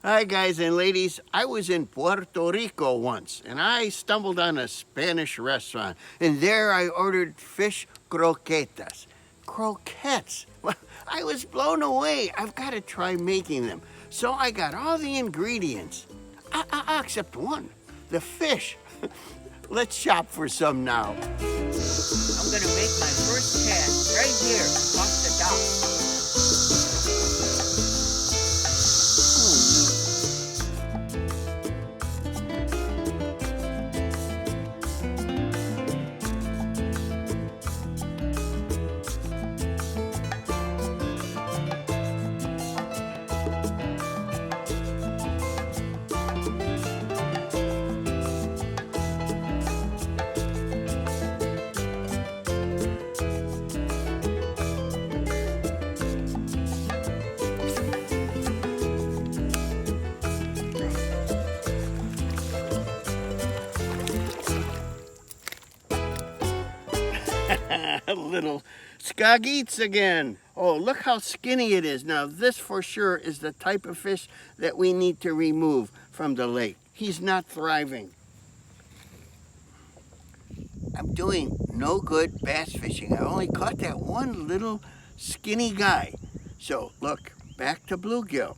Hi guys and ladies, I was in Puerto Rico once and I stumbled on a Spanish restaurant and there I ordered fish croquetas. Croquettes? Well, I was blown away. I've got to try making them. So I got all the ingredients, except one, the fish. Let's shop for some now. I'm gonna make my first cast right here off the dock. Little Skag eats again. Oh, look how skinny it is. Now, this for sure is the type of fish that we need to remove from the lake. He's not thriving. I'm doing no good bass fishing. I only caught that one little skinny guy. So, look, back to bluegill.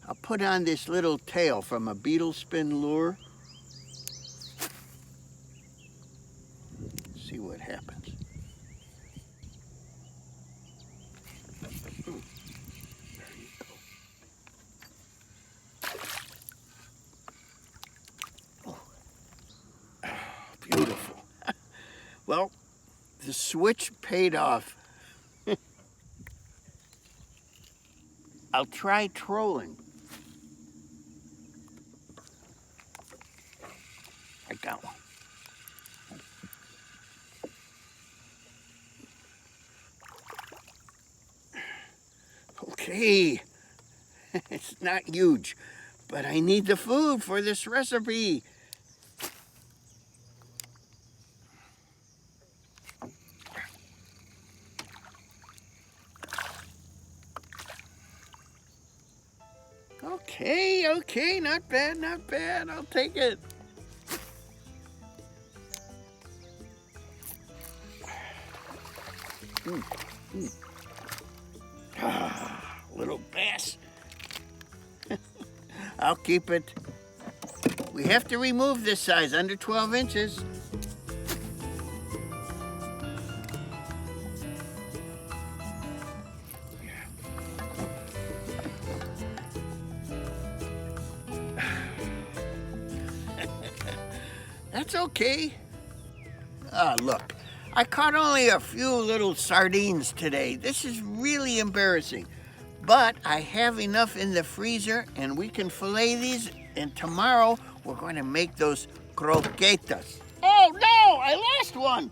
I'll put on this little tail from a Beetle Spin lure. See what happens. Beautiful. Well, the switch paid off. I'll try trolling. I got one. Okay. It's not huge, but I need the food for this recipe. Okay, not bad. I'll take it. Little bass. I'll keep it. We have to remove this size, under 12 inches. That's okay. Look, I caught only a few little sardines today. This is really embarrassing. But I have enough in the freezer and we can fillet these, and tomorrow we're going to make those croquetas. Oh no, I lost one.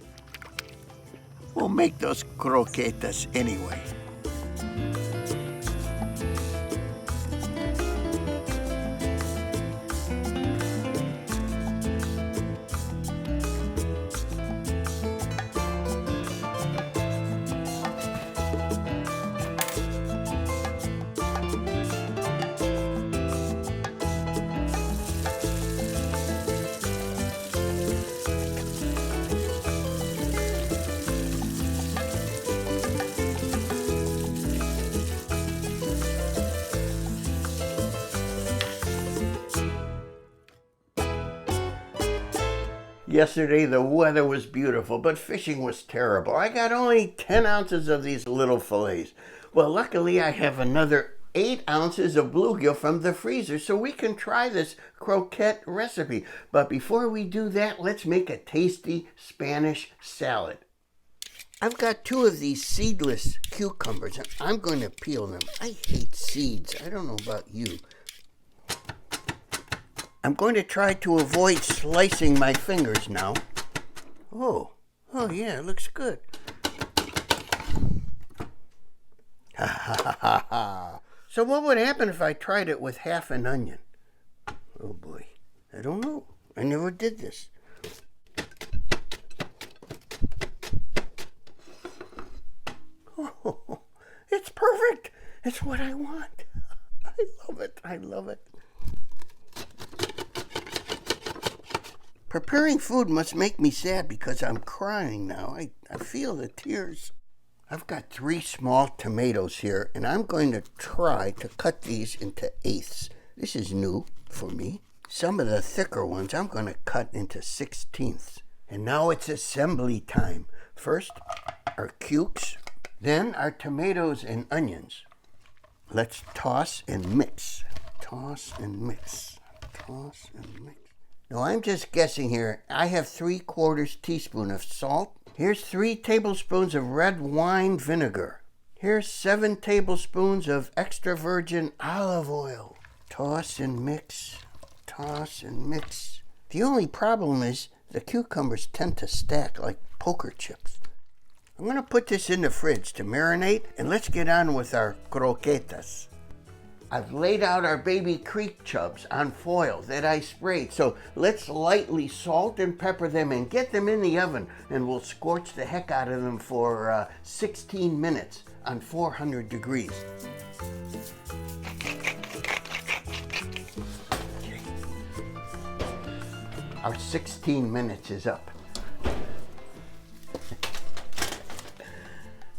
We'll make those croquetas anyway. Yesterday the weather was beautiful, but fishing was terrible. I got only 10 ounces of these little fillets. Well, luckily I have another 8 ounces of bluegill from the freezer, so we can try this croquette recipe. But before we do that, let's make a tasty Spanish salad. I've got 2 of these seedless cucumbers, and I'm going to peel them. I hate seeds. I don't know about you. I'm going to try to avoid slicing my fingers now. Oh yeah, it looks good. Ha ha ha ha ha. So what would happen if I tried it with half an onion? Oh boy, I don't know. I never did this. Oh, it's perfect. It's what I want. I love it. Preparing food must make me sad because I'm crying now. I feel the tears. I've got 3 small tomatoes here, and I'm going to try to cut these into eighths. This is new for me. Some of the thicker ones I'm going to cut into 16ths. And now it's assembly time. First, our cukes, then our tomatoes and onions. Let's toss and mix. Toss and mix. Toss and mix. Now I'm just guessing here. I have 3/4 teaspoon of salt. Here's 3 tablespoons of red wine vinegar. Here's 7 tablespoons of extra virgin olive oil. Toss and mix. Toss and mix. The only problem is the cucumbers tend to stack like poker chips. I'm going to put this in the fridge to marinate, and let's get on with our croquetas. I've laid out our baby creek chubs on foil that I sprayed, so let's lightly salt and pepper them and get them in the oven, and we'll scorch the heck out of them for 16 minutes on 400 degrees. Okay. Our 16 minutes is up.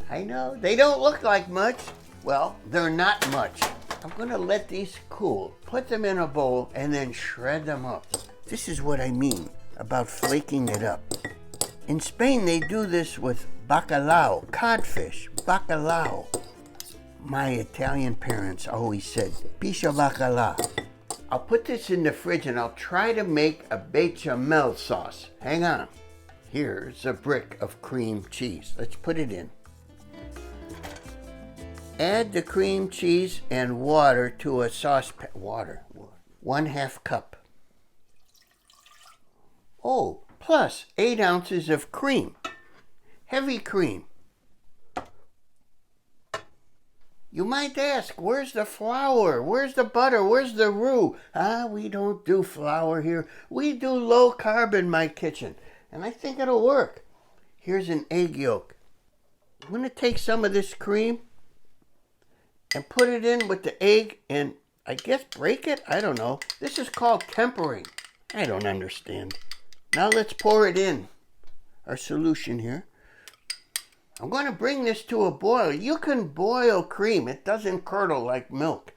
I know, they don't look like much. Well, they're not much. I'm going to let these cool, put them in a bowl, and then shred them up. This is what I mean about flaking it up. In Spain, they do this with bacalao, codfish, bacalao. My Italian parents always said, pisha bacalao. I'll put this in the fridge and I'll try to make a bechamel sauce. Hang on. Here's a brick of cream cheese. Let's put it in. Add the cream cheese and water to a saucepan. Water. 1/2 cup. Oh, plus 8 ounces of cream. Heavy cream. You might ask, where's the flour? Where's the butter? Where's the roux? We don't do flour here. We do low carb in my kitchen. And I think it'll work. Here's an egg yolk. I'm going to take some of this cream and put it in with the egg and I guess break it? I don't know. This is called tempering. I don't understand. Now let's pour it in. Our solution here. I'm going to bring this to a boil. You can boil cream. It doesn't curdle like milk.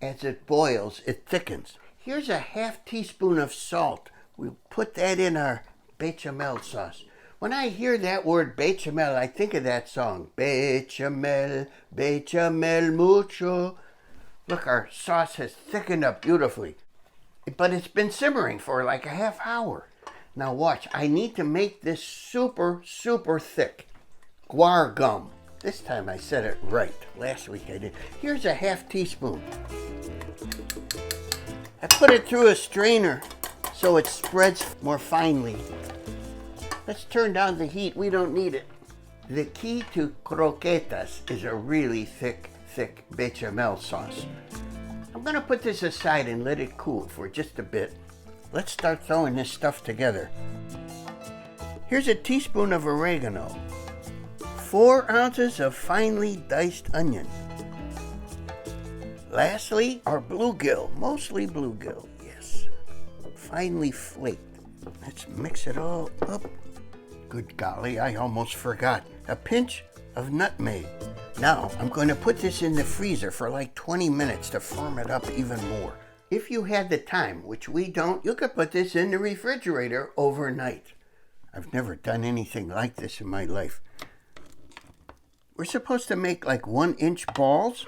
As it boils, it thickens. Here's a 1/2 teaspoon of salt. We'll put that in our bechamel sauce. When I hear that word bechamel, I think of that song. Bechamel, bechamel mucho. Look, our sauce has thickened up beautifully. But it's been simmering for like a 1/2 hour. Now watch, I need to make this super, super thick. Guar gum. This time I said it right. Last week I did. Here's a 1/2 teaspoon. I put it through a strainer so it spreads more finely. Let's turn down the heat. We don't need it. The key to croquetas is a really thick bechamel sauce. I'm going to put this aside and let it cool for just a bit. Let's start throwing this stuff together. Here's a teaspoon of oregano. 4 ounces of finely diced onion. Lastly, our bluegill, mostly bluegill, yes. Finely flaked. Let's mix it all up. Good golly, I almost forgot. A pinch of nutmeg. Now, I'm going to put this in the freezer for like 20 minutes to firm it up even more. If you had the time, which we don't, you could put this in the refrigerator overnight. I've never done anything like this in my life. We're supposed to make like 1-inch balls.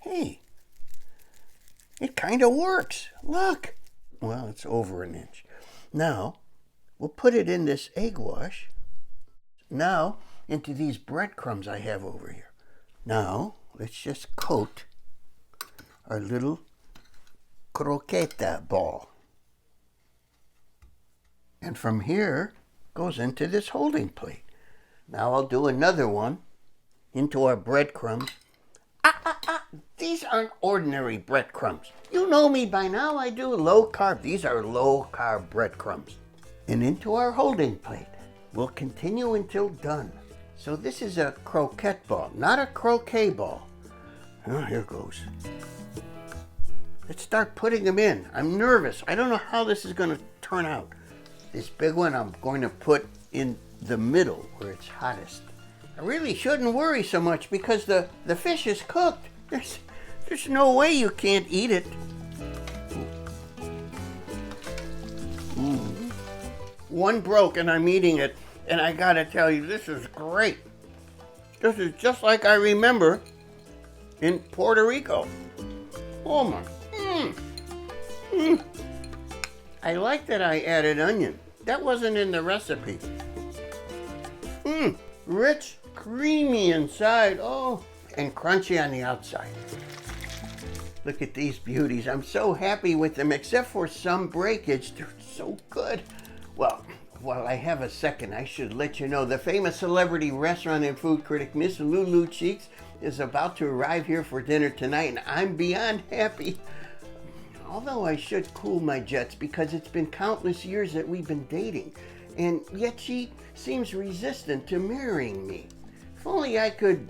Hey, it kind of works. Look. Well, it's over 1 inch. Now, we'll put it in this egg wash. Now, into these breadcrumbs I have over here. Now, let's just coat our little croqueta ball. And from here, goes into this holding plate. Now I'll do another one into our breadcrumbs. These aren't ordinary breadcrumbs. You know me by now, I do low carb. These are low carb breadcrumbs. And into our holding plate. We'll continue until done. So this is a croquette ball, not a croquet ball. Oh, here goes. Let's start putting them in. I'm nervous. I don't know how this is going to turn out. This big one I'm going to put in the middle where it's hottest. I really shouldn't worry so much because the fish is cooked. There's no way you can't eat it. One broke and I'm eating it, and I gotta tell you, this is great. This is just like I remember in Puerto Rico. Oh my. I like that I added onion. That wasn't in the recipe. Rich, creamy inside, oh, and crunchy on the outside. Look at these beauties. I'm so happy with them, except for some breakage. They're so good. Well, while I have a second, I should let you know the famous celebrity restaurant and food critic, Miss Lulu Cheeks, is about to arrive here for dinner tonight, and I'm beyond happy. Although I should cool my jets because it's been countless years that we've been dating, and yet she seems resistant to marrying me. If only I could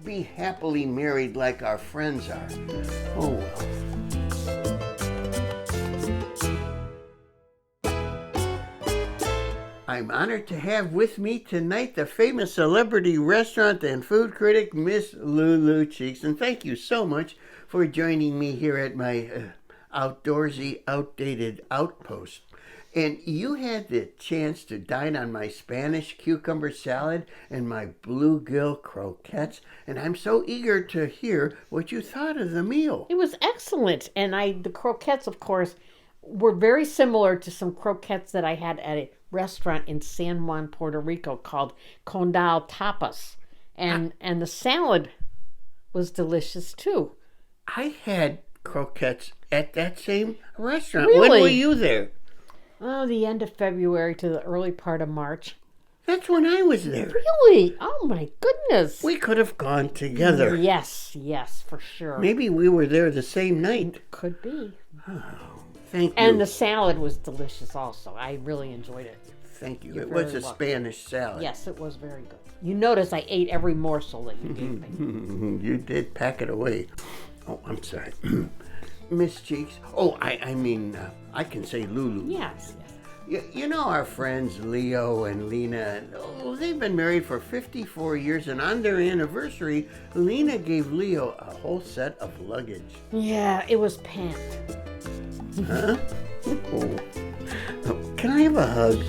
be happily married like our friends are. Oh well. I'm honored to have with me tonight the famous celebrity restaurant and food critic, Miss Lulu Cheeks. And thank you so much for joining me here at my outdoorsy, outdated outpost. And you had the chance to dine on my Spanish cucumber salad and my bluegill croquettes, and I'm so eager to hear what you thought of the meal. It was excellent, and the croquettes, of course, were very similar to some croquettes that I had at a restaurant in San Juan, Puerto Rico called Condal Tapas, and the salad was delicious too. I had croquettes at that same restaurant. Really? When were you there? Oh, the end of February to the early part of March. That's when I was there. Really? Oh my goodness. We could have gone together. Yes, for sure. Maybe we were there the same night. Could be. Oh, thank you. And the salad was delicious also. I really enjoyed it. Thank you. You're It was very a welcome. Spanish salad. Yes, it was very good. You notice I ate every morsel that you gave me. You did pack it away. Oh, I'm sorry. Miss Cheeks. Oh, I mean, I can say Lulu. Yes. You know our friends Leo and Lena, they've been married for 54 years, and on their anniversary, Lena gave Leo a whole set of luggage. Yeah, it was packed. Huh? Oh. Can I have a hug?